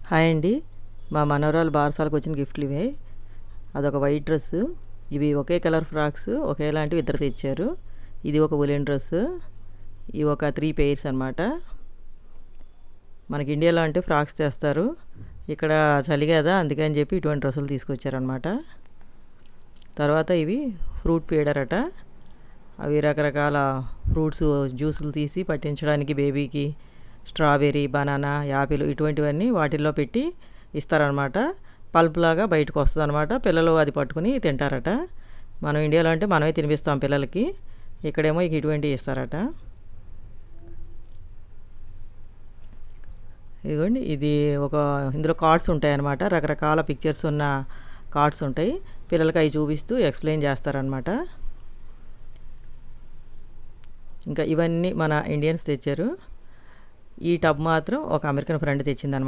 Hi అండి. మా మనవరాలు బారసాలకు వచ్చిన గిఫ్ట్లు ఇవే. అదొక వైట్ డ్రెస్సు. ఇవి ఒకే కలర్ ఫ్రాక్స్ ఒకేలాంటివి ఇద్దరు తెచ్చారు. ఇది ఒక ఉలెన్ డ్రెస్సు. ఇవి ఒక 3 పెయిర్స్ అనమాట. మనకి ఇండియాలో అంటే ఫ్రాక్స్ తెస్తారు. ఇక్కడ చలి కదా అందుకని చెప్పి ఇటువంటి డ్రెస్సులు తీసుకొచ్చారనమాట. తర్వాత ఇవి ఫ్రూట్ ఫీడర్ అట. అవి రకరకాల ఫ్రూట్స్ జ్యూసులు తీసి పట్టించడానికి బేబీకి స్ట్రాబెర్రీ, బనానా, యాపిల్ ఇటువంటివన్నీ వాటిల్లో పెట్టి ఇస్తారనమాట. పల్ప్లాగా బయటకు వస్తుంది అనమాట. పిల్లలు అది పట్టుకుని తింటారట. మనం ఇండియాలో అంటే మనమే తినిపిస్తాం పిల్లలకి. ఇక్కడేమో ఇటువంటివి ఇస్తారట. ఇదిగోండి ఇది ఇందులో కార్డ్స్ ఉంటాయన్నమాట. రకరకాల పిక్చర్స్ ఉన్న కార్డ్స్ ఉంటాయి. పిల్లలకి అవి చూపిస్తూ ఎక్స్ప్లెయిన్ చేస్తారనమాట. ఇంకా ఇవన్నీ మన ఇండియన్స్ తెచ్చారు. ఈ టబ్ మాత్రం ఒక అమెరికన్ ఫ్రెండ్ తెచ్చిందనమాట.